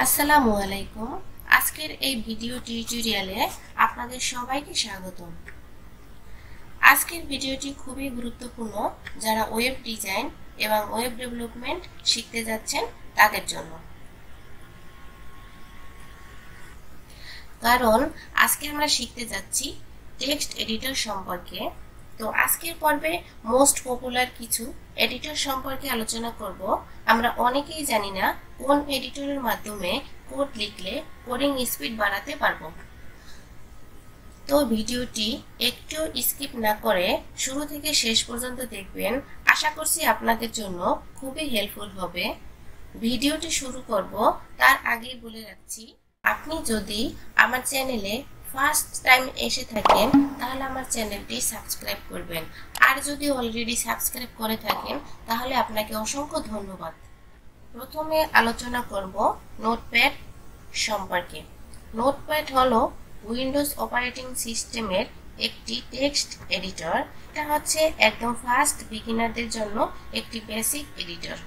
আসসালামু আলাইকুম। আজকের এই ভিডিও টিউটোরিয়ালে আপনাদের সবাইকে স্বাগতম। আজকের ভিডিওটি খুবই গুরুত্বপূর্ণ যারা ওয়েব ডিজাইন এবং ওয়েব ডেভেলপমেন্ট শিখতে যাচ্ছেন তাদের জন্য, কারণ আজকে আমরা শিখতে যাচ্ছি টেক্সট এডিটর সম্পর্কে। তো আজকের পর্বে মোস্ট পপুলার কিছু এডিটর সম্পর্কে আলোচনা করব। আমরা অনেকেই জানি না কোন এডিটরের মাধ্যমে কোড লিখলে কোডিং স্পিড বাড়াতে পারবো। তো ভিডিওটি একটু স্কিপ না করে শুরু থেকে শেষ পর্যন্ত দেখবেন। আশা করছি আপনাদের জন্য খুবই হেল্পফুল হবে। ভিডিওটি শুরু করব তার আগেই বলে রাখছি, আপনি যদি আমার চ্যানেলে ফার্স্ট টাইম এসে থাকেন তাহলে আমার চ্যানেলটি সাবস্ক্রাইব করবেন, আর যদি অলরেডি সাবস্ক্রাইব করে থাকেন তাহলে আপনাকে অসংখ্য ধন্যবাদ। প্রথমে আলোচনা করব নোটপ্যাড সম্পর্কে। নোটপ্যাড হলো উইন্ডোজ অপারেটিং সিস্টেমের একটি টেক্সট এডিটর। এটা হচ্ছে একদম ফার্স্ট বিগিনারদের জন্য একটি বেসিক এডিটর।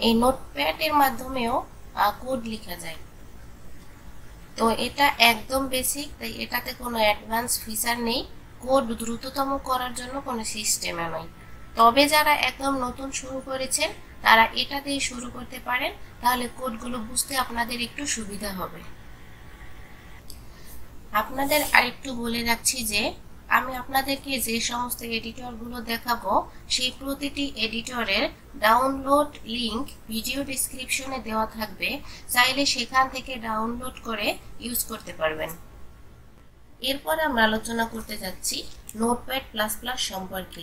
এই নোটপ্যাডের মাধ্যমেও কোড লেখা যায়। তো এটা একদম বেসিক, তাই এটাতে কোনো অ্যাডভান্স ফিচার নেই। কোড দ্রুততম করার জন্য কোনো সিস্টেমে নয়। তবে যারা একদম নতুন শুরু করেছেন তারা এটা দিয়ে শুরু করতে পারেন, তাহলে কোডগুলো বুঝতে আপনাদের একটু সুবিধা হবে। আপনাদের আরেকটু বলে রাখছি যে আমি আপনাদেরকে যে সমস্ত এডিটরগুলো দেখাবো সেই প্রতিটি এডিটরের ডাউনলোড লিংক ভিডিও ডেসক্রিপশনে দেওয়া থাকবে, চাইলে সেখান থেকে ডাউনলোড করে ইউজ করতে পারবেন। এরপর আমরা আলোচনা করতে যাচ্ছি নোটপ্যাড প্লাস প্লাস সম্পর্কে।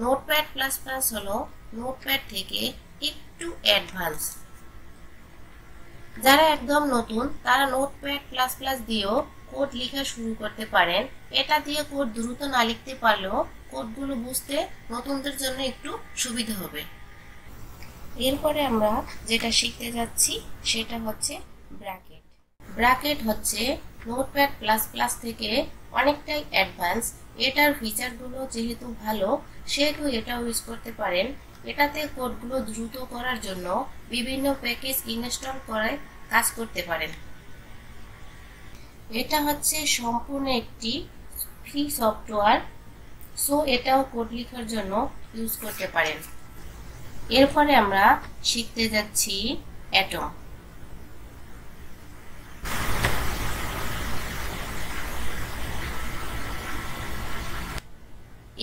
নোটপ্যাড প্লাস প্লাস হলো নোটপ্যাড থেকে একটু অ্যাডভান্স। যারা একদম নতুন তারা নোটপ্যাড প্লাস প্লাস দিয়েও কোড লেখা শুরু করতে পারেন। এটা দিয়ে কোড দ্রুত না লিখতে পারলেও কোডগুলো বুঝতে নতুনদের জন্য একটু সুবিধা হবে। এরপরে আমরা যেটা শিখতে যাচ্ছি সেটা হচ্ছে ব্র্যাকেট। ব্র্যাকেট হচ্ছে নোটপ্যাড প্লাস প্লাস থেকে অনেকটাই অ্যাডভান্স। এটার ফিচারগুলো যেহেতু ভালো সেহেতু এটাও ইউজ করতে পারেন। এটাতে কোডগুলো দ্রুত করার জন্য বিভিন্ন প্যাকেজ ইনস্টল করে কাজ করতে পারেন। এটা হচ্ছে সম্পূর্ণ একটি ফ্রি সফটওয়্যার, সো এটাও কোড লেখার জন্য ইউজ করতে পারেন। এরপরে আমরা শিখতে যাচ্ছি অ্যাটম।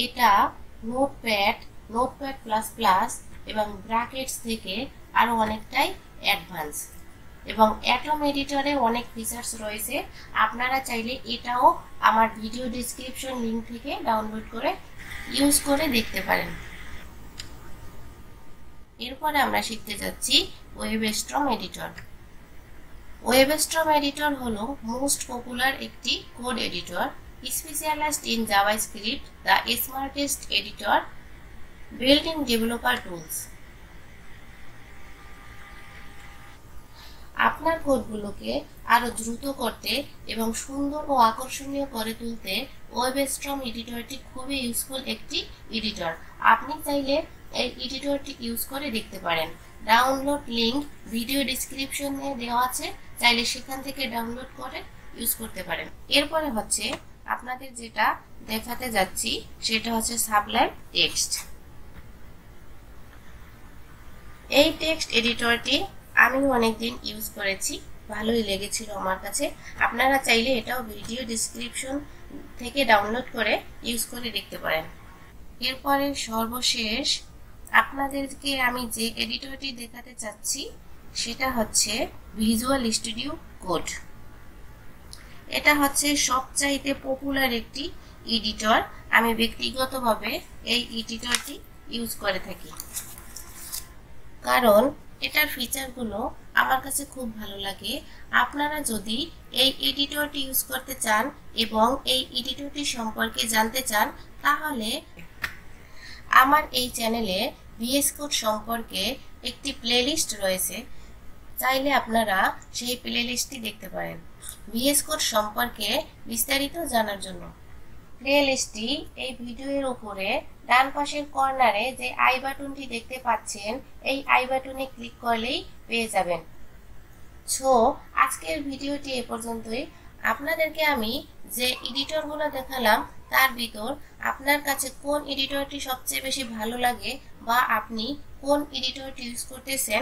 এটা নোটপ্যাড প্লাস প্লাস এবং ব্র্যাকেটস থেকে আরো অনেকটাই অ্যাডভান্স, এবং অ্যাটম এডিটরে অনেক ফিচার্স রয়েছে। আপনারা চাইলে এটাও আমার ভিডিও ডেসক্রিপশন লিংক থেকে ডাউনলোড করে ইউজ করে দেখতে পারেন। এরপরে আমরা শিখতে যাচ্ছি ওয়েবস্ট্রম এডিটর। ওয়েবস্ট্রম এডিটর হলো মোস্ট পপুলার একটি code editor, specialized in JavaScript, the smartest editor built in developer tools. আপনার কোডগুলোকে আরো দ্রুত করতে এবং সুন্দর ও আকর্ষণীয় করে তুলতে ওয়েবস্ট্রম এডিটরটি খুবই ইউজফুল একটি এডিটর। আপনি চাইলে এই এডিটরটি ইউজ করে দেখতে পারেন। ডাউনলোড লিংক ভিডিও ডেসক্রিপশনে দেওয়া আছে, চাইলে সেখান থেকে ডাউনলোড করে ইউজ করতে পারেন। এরপরে হচ্ছে আপনাদের যেটা দেখাতে যাচ্ছি সেটা হচ্ছে সাবলাইম টেক্সট। এই টেক্সট এডিটরটি আমি অনেকদিন ইউজ করেছি, ভালোই লেগেছিল আমার কাছে। আপনারা চাইলে এটাও ভিডিও ডেসক্রিপশন থেকে ডাউনলোড করে ইউজ করে দেখতে পারেন। এরপরে সর্বশেষ আপনাদেরকে আমি যে এডিটরটি দেখাতে চাচ্ছি সেটা হচ্ছে ভিজুয়াল স্টুডিও কোড। এটা হচ্ছে সবচাইতে পপুলার একটি এডিটর। আমি ব্যক্তিগতভাবে এই এডিটরটি ইউজ করে থাকি, কারণ এটার ফিচারগুলো আমার কাছে খুব ভালো লাগে। আপনারা যদি এই এডিটরটি ইউজ করতে চান এবং এই এডিটরটি সম্পর্কে জানতে চান তাহলে আমার এই চ্যানেলে ভিএস কোড সম্পর্কে একটি প্লেলিস্ট রয়েছে, চাইলে আপনারা সেই প্লেলিস্টটি দেখতে পারেন ভিএস কোড সম্পর্কে বিস্তারিত জানার জন্য। প্লেলিস্টটি এই ভিডিওর উপরে ডান পাশের কর্নারে যে আই বাটনটি দেখতে পাচ্ছেন এই আই বাটনে ক্লিক করলেই পেয়ে যাবেন। সো আজকের ভিডিওটি এ পর্যন্তই। আপনাদেরকে আমি যে এডিটরগুলো দেখালাম তার ভিতর আপনার কাছে কোন এডিটরটি সবচেয়ে বেশি ভালো লাগে বা আপনি কোন এডিটরটি ইউজ করতেছেন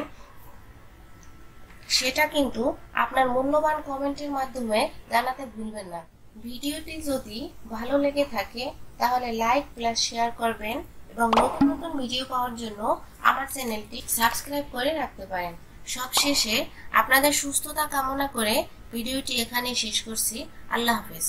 সেটা কিন্তু আপনার মূল্যবান কমেন্টের মাধ্যমে জানাতে ভুলবেন না। ভিডিওটি যদি ভালো লেগে থাকে তাহলে লাইক প্লাস শেয়ার করবেন এবং নতুন নতুন ভিডিও পাওয়ার জন্য আমার চ্যানেলটি সাবস্ক্রাইব করে রাখতে পারেন। সবশেষে আপনাদের সুস্থতা কামনা করে ভিডিওটি এখানেই শেষ করছি। আল্লাহ হাফেজ।